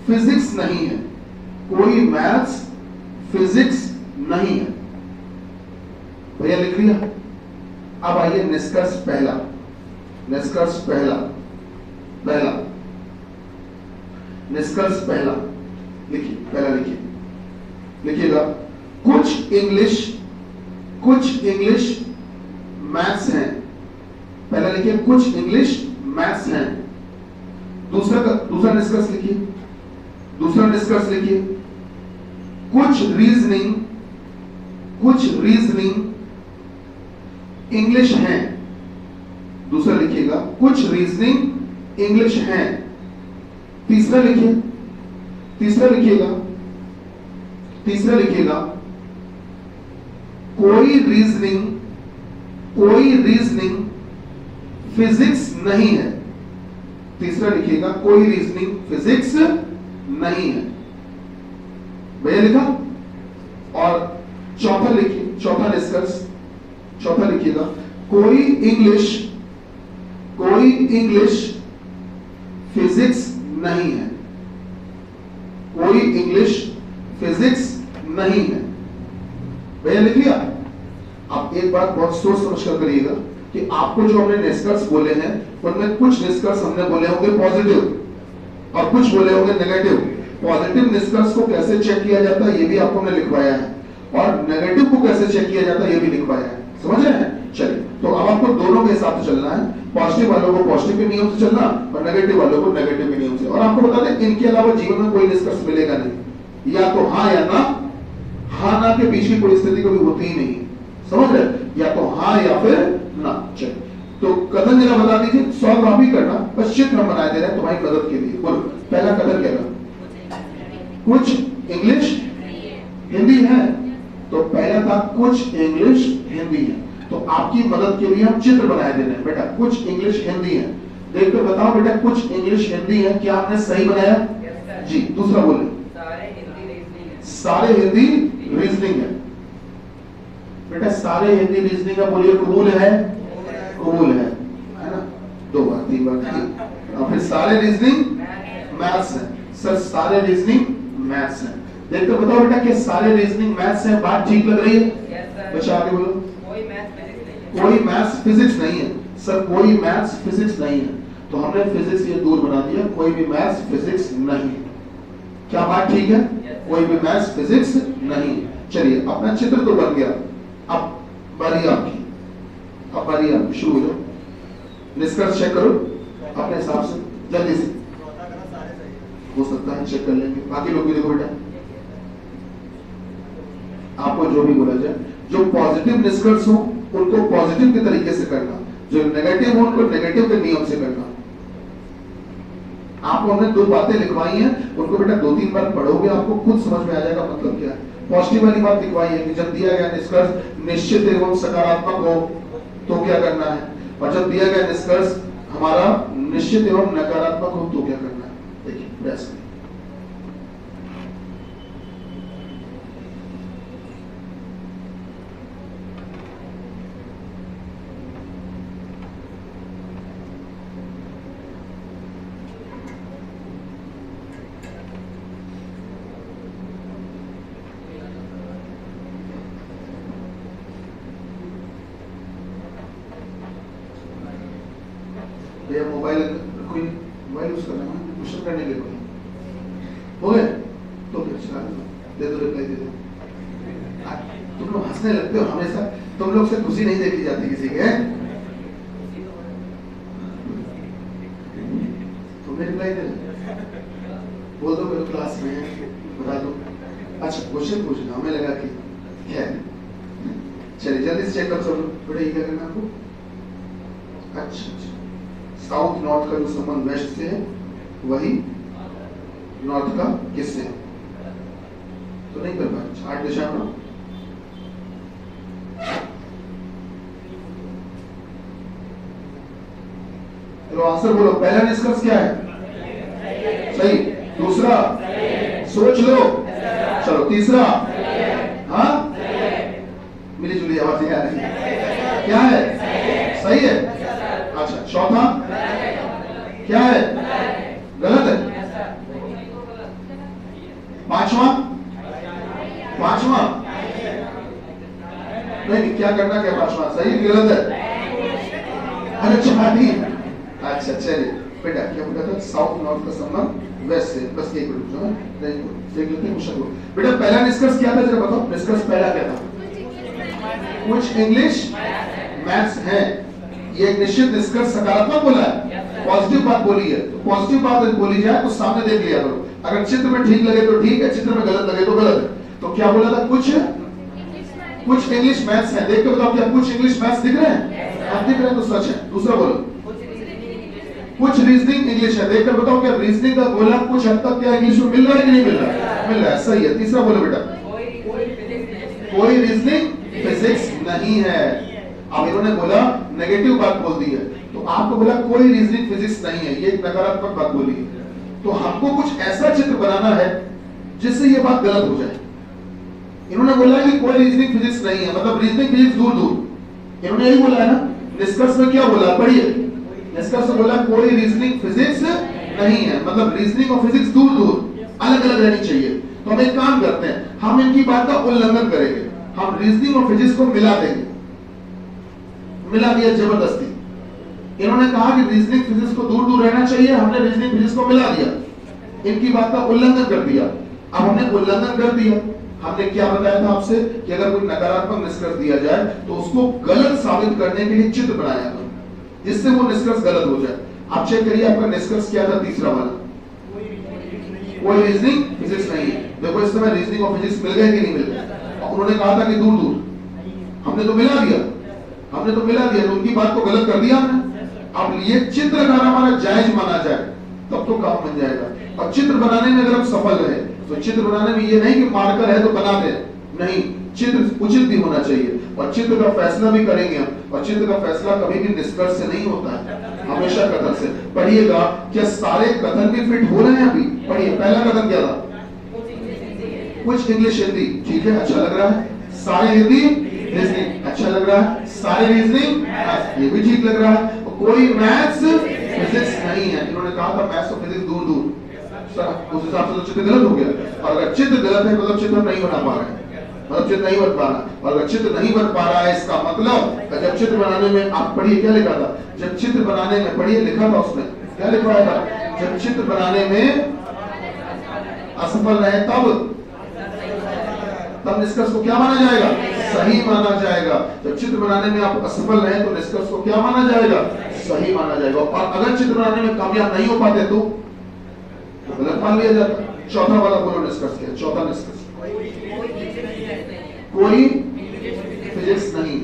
फिजिक्स नहीं है, कोई मैथ्स फिजिक्स नहीं है। भैया लिख लिया? अब आइए निष्कर्ष पहला, निष्कर्ष पहला, पहला निष्कर्ष पहला लिखिए, पहला लिखिए, लिखिएगा कुछ इंग्लिश मैथ्स हैं। पहला लिखिए कुछ इंग्लिश मैथ्स हैं। दूसरा निष्कर्ष लिखिए, दूसरा निष्कर्ष लिखिए कुछ रीजनिंग इंग्लिश हैं। दूसरा लिखिएगा कुछ रीजनिंग इंग्लिश हैं। तीसरा लिखिए, तीसरा लिखिएगा, तीसरा लिखिएगा कोई रीजनिंग फिजिक्स नहीं है। तीसरा लिखिएगा, कोई रीजनिंग फिजिक्स नहीं है, भैया लिखा। और चौथा लिखिए, चौथा निष्कर्ष, चौथा लिखिएगा, कोई इंग्लिश फिजिक्स नहीं है, कोई इंग्लिश फिजिक्स नहीं है, भैया लिख लिया। आप एक बात बहुत सोच समझ कर करिएगा कि आपको जो हमने निष्कर्ष बोले हैं उनमें कुछ निष्कर्ष हमने बोले होंगे पॉजिटिव और कुछ बोले होंगे नेगेटिव। पॉजिटिव निष्कर्ष को कैसे चेक किया जाता है ये भी आपको हमने लिखवाया है, और नेगेटिव को कैसे चेक किया जाता है ये भी लिखवाया है, समझ रहे हैं। चलिए, तो अब आपको दोनों के हिसाब से चलना है, पॉजिटिव वालों को पॉजिटिव के नियम से चलना और नेगेटिव वालों को नेगेटिव के नियम से। और आपको बता दें, इनके अलावा जीवन में कोई निष्कर्ष मिलेगा नहीं, या तो हाँ या ना, हाँ ना के बीच की कोई स्थिति कभी होती ही नहीं, समझ रहे, या तो हाँ या फिर ना। चलिए, तो कथन जरा बता दीजिए, सॉल्व आप ही करना, बस चित्र हम बनाए दे रहे हैं तुम्हारी मदद के लिए। बोलो, पहला कथन क्या था? कुछ इंग्लिश हिंदी है, तो पहला था कुछ इंग्लिश हिंदी है। तो आपकी मदद के लिए हम चित्र बनाए दे रहे हैं। बेटा कुछ इंग्लिश हिंदी है, देख कर बताओ बेटा, कुछ इंग्लिश हिंदी है, क्या आपने सही बनाया? जी। दूसरा बोले, सारे हिंदी रीजनिंग है। बेटा सारे हिंदी रीजनिंग है, बोलिए कबूल है? कबूल है ना? 2 बार 3 बार और फिर सारे रीजनिंग मैथ्स है। सर सारे रीजनिंग मैथ्स है, देखकर बताओ बेटा कि सारे रीजनिंग मैथ्स है, बात ठीक लग रही है? बच्चा आगे बोलो। कोई मैथ्स फिजिक्स नहीं है। सर कोई मैथ्स फिजिक्स नहीं है, तो हमने फिजिक्स ये दूर बना दिया, कोई भी मैथ्स फिजिक्स नहीं है। क्या बात ठीक है? कोई भी मैथ्स फिजिक्स नहीं है। चलिए, अपना चित्र तो बन गया, अब बारी आपकी, अब बारी आपकी, शुरू हो जाओ। निष्कर्ष चेक करो अपने हिसाब से जल्दी से, हो सकता है चेक कर लेंगे। बाकी लोग भी देखो बेटा, आपको जो भी बोला जाए, जो पॉजिटिव निष्कर्ष हो उनको पॉजिटिव के तरीके से करना, जो नेगेटिव हो उनको नेगेटिव के नियम से करना। आपको हमने 2 बातें लिखवाई हैं, उनको बेटा 2-3 बार पढ़ोगे आपको खुद समझ में आ जाएगा मतलब क्या है। पॉजिटिव वाली बात लिखवाई है कि जब दिया गया निष्कर्ष निश्चित एवं सकारात्मक हो तो क्या करना है, और जब दिया गया निष्कर्ष हमारा निश्चित एवं नकारात्मक हो तो क्या करना है। देखिए प्रयास करिए। मोबाइल कोई मोबाइल यूज कर रहा है, क्वेश्चन करने के लिए हो गए तो फिर चला दे दो, रिप्लाई दे दो। तुम लोग हंसने लगते हो हमेशा, तुम लोग से खुशी नहीं देखी जाती किसी के। तुम्हें रिप्लाई दे बोल दो मेरे क्लास में बता दो। अच्छा क्वेश्चन पूछना, हमें लगा कि है। चलिए जल्दी से चेक कर सब बेटा, ये क्या करना आपको? अच्छा साउथ नॉर्थ का जो संबंध वेस्ट से है वही नॉर्थ का किससे है? तो नहीं कर पाए। 8 दिशा में चलो आंसर बोलो। पहला निष्कर्ष क्या है? सही। दूसरा सोच लो। चलो तीसरा, हाँ मिली जुली आवाज आ रही है, क्या है? सही है। अच्छा चौथा क्या है? गलत है। पांचवा नहीं, क्या करना क्या? पांचवा सही गलत है? अच्छा ठीक। अच्छा चलिए बेटा, क्या बोला था? साउथ नॉर्थ का संबंध वेस्ट से। बस एक मिनट जो है देख लेते हैं क्वेश्चन को। बेटा पहला निष्कर्ष क्या था जरा बताओ? निष्कर्ष पहला क्या था? कुछ इंग्लिश मैथ्स है। ये एक निश्चित निष्कर्ष सकारात्मक बोला है, पॉजिटिव बात बोली है। तो पॉजिटिव बात बोली जाए तो सामने देख लिया करो, अगर चित्र में ठीक लगे तो ठीक है, चित्र में गलत लगे तो गलत है। तो क्या बोला था? कुछ इंग्लिश मैथ्स है। देख के बताओ क्या कुछ इंग्लिश मैथ्स दिख रहे हैं? आप दिख रहे हैं तो सच है। दूसरा बोलो कुछ रीजनिंग इंग्लिश है। देखकर बताओ क्या रीजनिंग का गोला कुछ हद तक क्या इंग्लिश में मिल रहा है कि नहीं मिल रहा है? मिल रहा है, सही है। तीसरा बोलो बेटा कोई रीजनिंग फिजिक्स नहीं है। अब इन्होंने बोला नेगेटिव बात बोल दी है, तो आपको बोला कोई रीजनिंग फिजिक्स नहीं है, ये एक नकारात्मक बात बोली है। तो हमको कुछ ऐसा चित्र बनाना है जिससे ये बात गलत हो जाए। इन्होंने बोला कि कोई रीजनिंग फिजिक्स नहीं है, मतलब रीजनिंग फिजिक्स दूर दूर। इन्होंने यही बोला है ना। निष्कर्ष में क्या बोला, पढ़िए। निष्कर्ष में बोला कोई रीजनिंग फिजिक्स नहीं है, मतलब रीजनिंग और फिजिक्स दूर दूर अलग अलग रहनी चाहिए। तो हम एक काम करते हैं, हम इनकी बात का उल्लंघन करेंगे, हम रीजनिंग और फिजिक्स को मिला देंगे। मिला दिया जबरदस्ती। इन्होंने कहा कि रीजनिंग फिजिक्स को दूर दूर रहना चाहिए, हमने रीजनिंग फिजिक्स को मिला दिया, इनकी बात का उल्लंघन कर दिया। अब हमने उल्लंघन कर दिया, हमने क्या बताया था आपसे कि अगर कोई नकारात्मक निष्कर्ष दिया जाए तो उसको गलत साबित करने के लिए चित्र बनाया था, जिससे वो निष्कर्ष गलत हो जाए। आप चेक करिए आपका निष्कर्ष क्या था, तीसरा वाला, कोई रीजनिंग फिजिक्स नहीं है। देखो इस समय रीजनिंग और फिजिक्स मिल गए कि नहीं मिल गए। उन्होंने कहा था कि दूर दूर, हमने तो मिला दिया, हमने तो मिला दिया, तो उनकी बात को गलत कर दिया हमने। अब ये चित्र अगर हमारा जायज माना जाए तब तो काम बन जाएगा। और चित्र बनाने में अगर हम सफल रहे तो चित्र बनाने में ये नहीं कि मार्कर है तो बना दे, नहीं, चित्र उचित भी होना चाहिए और चित्र का फैसला भी करेंगे हम। और चित्र का फैसला कभी भी निष्कर्ष से नहीं होता है, हमेशा कथन से। पढ़िएगा, क्या सारे कथन भी फिट हो रहे हैं अभी? पढ़िए, पहला कथन क्या था, कुछ इंग्लिश हिंदी, ठीक है, अच्छा लग रहा है। सारे हिंदी रीजनिंग, अच्छा लग रहा है। सारे रीजनिंग, ये भी ठीक लग रहा है। कोई मैथ्स फिजिक्स नहीं है। इन्होंने कहा था मैथ्स और फिजिक्स दूर दूर, उस हिसाब से तो चित्र गलत हो गया। और अगर चित्र गलत है मतलब चित्र नहीं बना पा रहे हैं, मतलब चित्र नहीं बन पा रहा। और अगर चित्र नहीं बन पा रहा है इसका मतलब जब चित्र बनाने में, आप पढ़िए क्या लिखा था, जब चित्र बनाने में, पढ़िए लिखा था उसमें क्या लिखवाया था, जब चित्र बनाने में असफल रहे तब निष्कर्ष को क्या माना जाएगा, सही माना जाएगा। जब चित्र बनाने में आप असफल रहे तो निष्कर्ष को क्या माना जाएगा, सही माना जाएगा। और अगर चित्र बनाने में कामयाब नहीं हो पाते तो गलत मान लिया जाता। चौथा वाला बोलो निष्कर्ष क्या, चौथा निष्कर्ष, कोई फिजिक्स नहीं,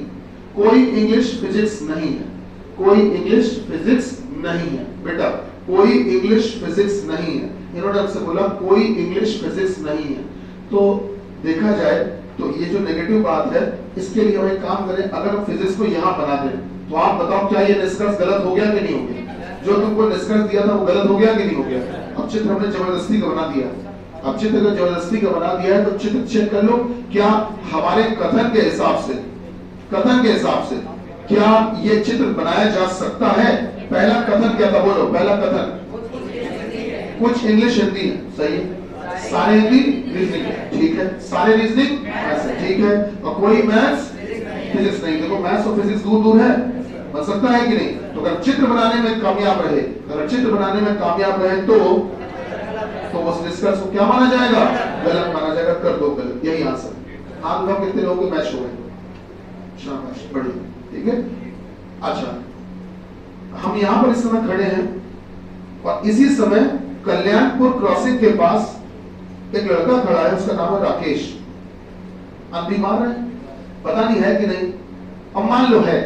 कोई इंग्लिश फिजिक्स नहीं है, कोई इंग्लिश फिजिक्स नहीं है। बेटा कोई इंग्लिश फिजिक्स नहीं है, इन्होंने हमसे बोला कोई इंग्लिश फिजिक्स नहीं है। तो देखा जाए तो ये जो नेगेटिव बात है, इसके लिए हम एक काम करें, अगर हम फिजिक्स को यहाँ बना दें तो आप बताओ क्या ये निष्कर्ष गलत हो गया कि नहीं हो गया? जो तुमको निष्कर्ष दिया था वो गलत हो गया कि नहीं हो गया? अब चित्र हमने जबरदस्ती का बना दिया। अब चित्र का जबरदस्ती का बना दिया है तो चित्र चेक कर लो, क्या हमारे कथन के हिसाब से, कथन के हिसाब से क्या ये चित्र बनाया जा सकता है? पहला कथन क्या था, बोलो पहला कथन, कुछ इंग्लिश हिंदी है, सही है। सारे हिंदी रीजनिंग, ठीक है। सारे रीजनिंग, ठीक है। और कोई मैथ्स फिजिक्स नहीं। देखो मैथ्स और फिजिक्स दूर दूर है, बन सकता है कि नहीं? तो अगर चित्र बनाने में कामयाब रहे, अगर चित्र बनाने में कामयाब रहे तो उस निष्कर्ष को क्या माना जाएगा, गलत माना जाएगा। कर दो गलत, यही आंसर। आप लोग कितने लोगों के मैच हो गए? शाबाश, बढ़िया, ठीक है। अच्छा, हम यहाँ पर इस समय खड़े हैं और इसी समय कल्याणपुर क्रॉसिंग के पास एक लड़का खड़ा है, उसका नाम है राकेश। आप भी मान रहे हैं, पता नहीं है कि नहीं, अब मान लो है।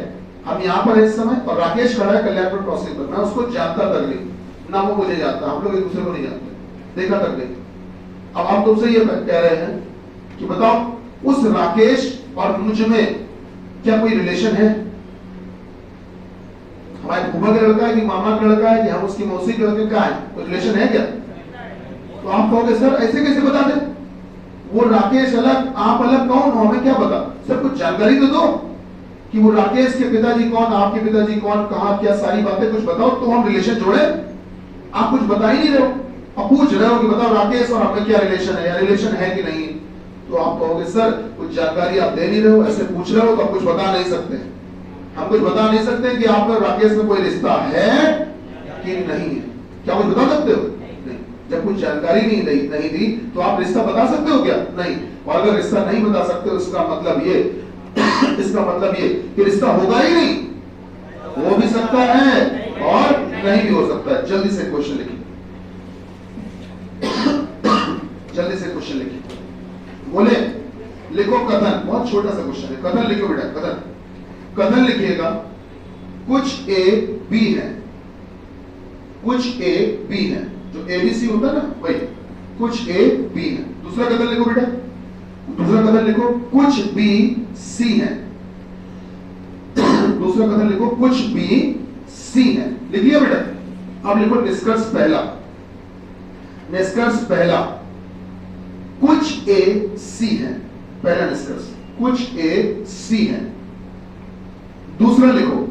हम यहाँ पर इस समय और राकेश खड़ा है कल्याणपुर क्रॉसिंग पर। मैं उसको जानता तक नहीं, ना वो मुझे जानता, हम लोग एक दूसरे को नहीं जानते, देखा तक नहीं। अब आप तुमसे ये कह रहे हैं कि बताओ उस राकेश और मुझ में क्या कोई रिलेशन है? हमारे फूफा का लड़का है कि मामा का लड़का है कि हम उसकी मौसी के लड़के का है, कोई रिलेशन है क्या? तो आप कहोगे सर ऐसे कैसे बता दे, वो राकेश अलग आप अलग, कौन हो, हमें क्या पता? सर कुछ जानकारी तो दो कि वो राकेश के पिताजी कौन, आपके पिताजी कौन, कहां, क्या, सारी बातें कुछ बताओ तो हम रिलेशन जोड़े। आप कुछ बता ही नहीं रहे हो, अब पूछ रहे हो कि बताओ राकेश और हमें क्या रिलेशन है, या रिलेशन है कि नहीं। तो आप कहोगे सर कुछ जानकारी आप दे नहीं रहे हो, ऐसे पूछ रहे हो तो आप कुछ बता नहीं सकते। हम कुछ बता नहीं सकते कि आप और राकेश में कोई रिश्ता है कि नहीं है। क्या कुछ बता सकते हो? नहीं। जब कुछ जानकारी नहीं दी तो आप रिश्ता बता सकते हो क्या? नहीं। और अगर रिश्ता नहीं बता सकते इसका मतलब ये कि रिश्ता होगा ही नहीं, हो भी सकता है और नहीं भी हो सकता है। जल्दी से क्वेश्चन लिखिए, जल्दी से क्वेश्चन लिखिए, बोले लिखो कथन, बहुत छोटा सा क्वेश्चन है, कथन लिखो बेटा, कथन लिखिएगा। कुछ ए बी है, कुछ ए बी है, जो एबीसी होता है ना वही, कुछ ए बी है। दूसरा कथन लिखो बेटा, दूसरा कथन लिखो, कुछ भी सी है। दूसरा कथन लिखो, कुछ भी सी है। लिख लिया बेटा? अब लिखो निष्कर्ष पहला। निष्कर्ष पहला, कुछ ए सी है। पहला निष्कर्ष, कुछ ए सी है। दूसरा लिखो,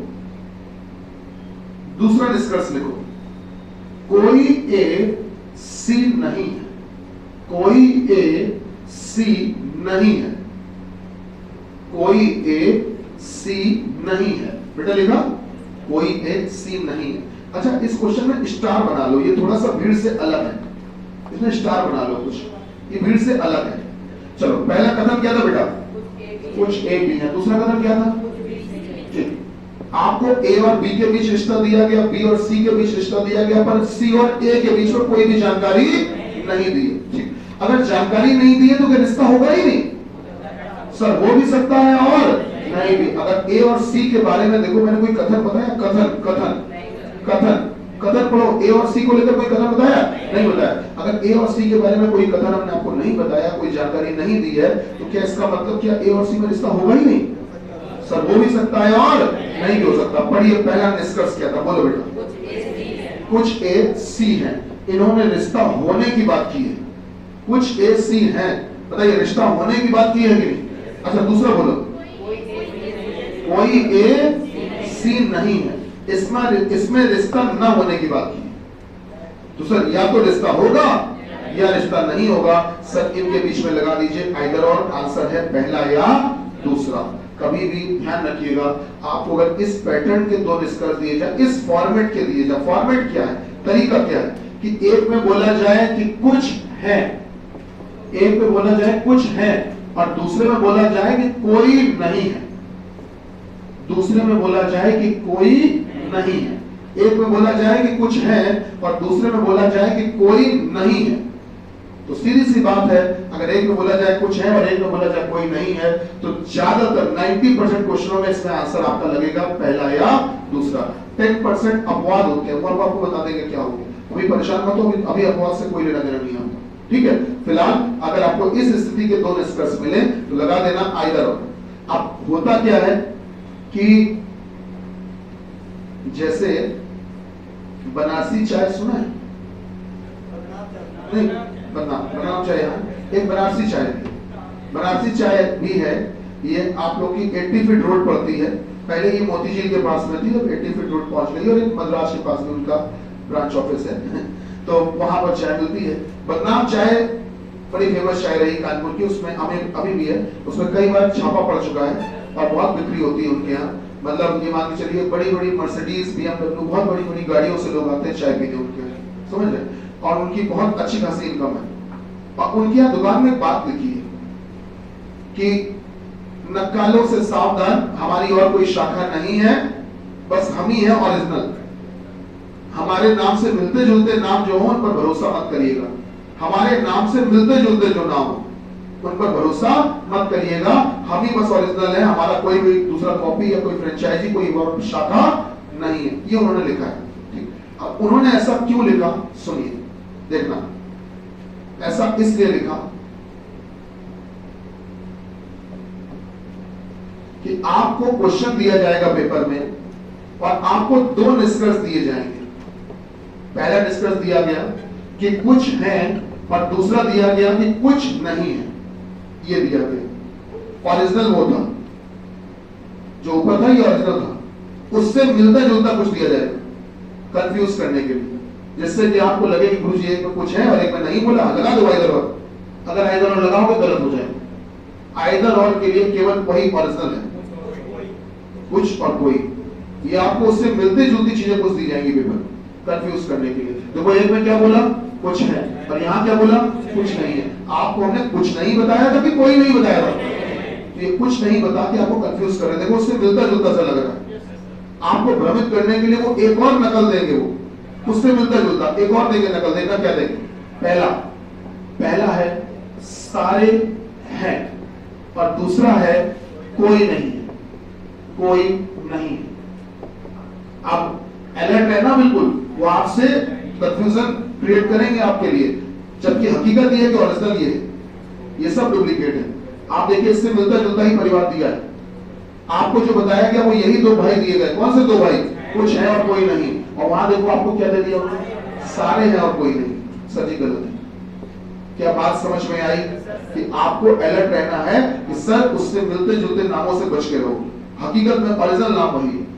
दूसरा निष्कर्ष लिखो, कोई ए सी नहीं है। कोई ए सी नहीं है। कोई ए सी नहीं है। बेटा लिखा? कोई ए सी नहीं है। अच्छा, इस क्वेश्चन में स्टार बना लो, ये थोड़ा सा भीड़ से अलग है, इसमें स्टार बना लो कुछ, ये भीड़ से अलग है। चलो, पहला कथन क्या था बेटा? कुछ ए बी है। दूसरा कथन क्या था? ठीक, आपको ए और बी के बीच रिश्ता दिया गया, बी और सी के बीच रिश्ता दिया गया, पर सी और ए के बीच में कोई भी जानकारी नहीं दी। ठीक, अगर जानकारी नहीं दी है तो क्या रिश्ता होगा ही नहीं? सर हो भी सकता है और नहीं भी। अगर ए और सी के बारे में देखो, मैंने कोई कथन बताया? कथन कथन कथन कथन पढ़ो। ए और सी को लेकर कोई कथन बताया? नहीं बताया। अगर ए और सी के बारे में कोई कथन हमने आपको नहीं बताया, कोई जानकारी नहीं दी है, तो क्या इसका मतलब क्या ए और सी में रिश्ता होगा ही नहीं? सर हो भी सकता है और नहीं भी हो सकता। पढ़िए, पहला निष्कर्ष क्या था? बोलो बेटा। कुछ ए सी है। इन्होंने रिश्ता होने की बात की है। कुछ ए सी है, बताइए रिश्ता होने की बात की है कि नहीं? अच्छा, दूसरा बोलो, कोई ए सी नहीं है। इसमें रिश्ता न होने की बात की। तो सर या तो रिश्ता होगा या रिश्ता नहीं होगा। सर इनके बीच में लगा दीजिए आइदर और। आंसर है पहला या दूसरा। कभी भी ध्यान रखिएगा, आपको अगर इस पैटर्न के दो निष्कर्ष दिए जाए, इस फॉर्मेट के दिए जाए, फॉर्मेट क्या है, तरीका क्या है कि एक में बोला जाए कि कुछ है, एक में बोला जाए कुछ है, और दूसरे में बोला जाए कि कोई नहीं है। दूसरे में बोला जाए कि कोई नहीं है। एक में बोला जाए कि कुछ है और दूसरे में बोला जाए कि कोई नहीं है। तो सीधी सी बात है, अगर एक में बोला जाए कुछ है और एक में बोला जाए कोई नहीं है, तो ज्यादातर 90% क्वेश्चनों में इसमें आंसर आपका लगेगा पहला या दूसरा। 10% अपवाद होते हैं, वो आपको बता देंगे क्या होगा। अभी परेशान मत हो, अभी अपवाद से कोई लेना देना नहीं है, ठीक है। फिलहाल अगर आपको इस स्थिति के दो निष्कर्ष मिले तो लगा देना आइदर और। अब होता क्या है कि जैसे बनारसी चाय सुना है? नहीं, बनाम चाय, एक बनारसी चाय थी। बनारसी चाय भी है, ये आप लोग की 80 फीट रोड पड़ती है। पहले ये मोती झील के पास में थी, अब 80 फीट रोड पहुंच गई और एक मद्रास के पास में उनका ब्रांच ऑफिस है, तो वहां पर चाय मिलती है। बदनाम चाय बड़ी फेमस चाय रही कानपुर की, उसमें हमें अभी भी है, उसमें कई बार छापा पड़ चुका है और बहुत बिक्री होती है उनके यहाँ। मतलब ये मान के चलिए बड़ी बड़ी मर्सिडीज, BMW, बहुत बड़ी बड़ी गाड़ियों से लोग आते हैं चाय पीने उनके यहाँ, समझ रहे? और उनकी बहुत अच्छी खासी इनकम है। और उनके यहाँ दुकान में एक बात लिखी है कि नक्कालों से सावधान, हमारी और कोई शाखा नहीं है, बस हम ही है ओरिजिनल। हमारे नाम से मिलते जुलते नाम जो हो उन पर भरोसा मत करिएगा। हमारे नाम से मिलते जुलते जो नाम हो उन पर भरोसा मत करिएगा। हम ही बस ओरिजिनल है, हमारा कोई भी दूसरा कॉपी या कोई फ्रेंचाइजी, कोई और शाखा नहीं है। ये उन्होंने लिखा है, ठीक। अब उन्होंने ऐसा क्यों लिखा सुनिए, देखना। ऐसा इसलिए लिखा कि आपको क्वेश्चन दिया जाएगा पेपर में और आपको दो निष्कर्ष दिए जाएंगे। पहला निष्कर्ष दिया गया कि कुछ है और दूसरा दिया गया कि कुछ नहीं है। ये दिया गया, ओरिजिनल वो था जो ऊपर था, ये ओरिजिनल था। उससे मिलता जुलता कुछ दिया जाएगा कंफ्यूज करने के लिए, जिससे कि आपको लगे कि गुरुजी एक में कुछ है और एक में नहीं बोला, लगा दो आइदर और। अगर आइदर और लगाओगे गलत हो जाएगा। आइदर और के लिए केवल वही ओरिजिनल है, कुछ और कोई। ये आपको उससे मिलती जुलती चीजें कुछ दी जाएंगी पेपर कंफ्यूज करने के लिए। देखो एक में क्या बोला, कुछ है, और यहाँ क्या बोला, कुछ नहीं है। आपको हमने कुछ नहीं बताया था कि कोई नहीं बताया था, तो ये कुछ नहीं बता के आपको कंफ्यूज कर रहे हैं। देखो उससे मिलता जुलता सा लग रहा है, आपको भ्रमित करने के लिए वो एक और नकल देंगे, वो उससे मिलता जुलता एक और देंगे नकल। देखना क्या देंगे। पहला है सारे हैं और दूसरा है कोई नहीं है, कोई नहीं। अब अलर्ट है ना, बिल्कुल वो आपसे कंफ्यूजन क्रिएट करेंगे आपके लिए, जबकि हकीकत ये है कि ओरिजिनल ये है, ये सब डुप्लीकेट है। आप देखिए इससे मिलता जुलता ही परिवार दिया है। आपको जो बताया गया वो यही दो भाई दिए गए। कौन से दो भाई? कुछ है और कोई नहीं। और वहां देखो आपको क्या दे दिया उन्होंने? सारे हैं और कोई नहीं। सही गलत है? क्या बात समझ में आई कि आपको अलर्ट रहना है कि सर उससे मिलते जुलते नामों से बच के रहो। हकीकत में ओरिजिनल नाम वही है।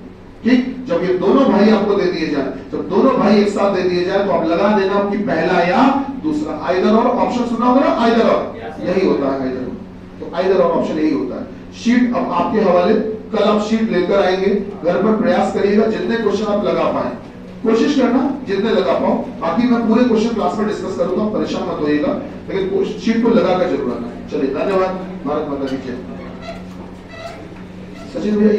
ठीक, जब ये दोनों भाई आपको दे दिए जाए, जब दोनों भाई एक साथ दे दिए जाए तो आप लगा देना कि पहला या दूसरा। आइदर और ऑप्शन सुना होगा ना, आइदर और, यही होता है आइदर और। तो आइदर और ऑप्शन यही होता है। शीट अब आपके हवाले, कल आप शीट लेकर आएंगे, घर पर प्रयास करिएगा जितने क्वेश्चन आप लगा पाए, कोशिश करना जितने लगा पाओ। बाकी मैं पूरे क्वेश्चन क्लास में डिस्कस करूंगा, परेशान मत होइएगा, लेकिन शीट को लगा कर जरूर आना। चलिए, धन्यवाद। भारत माता की जय। सचिन भैया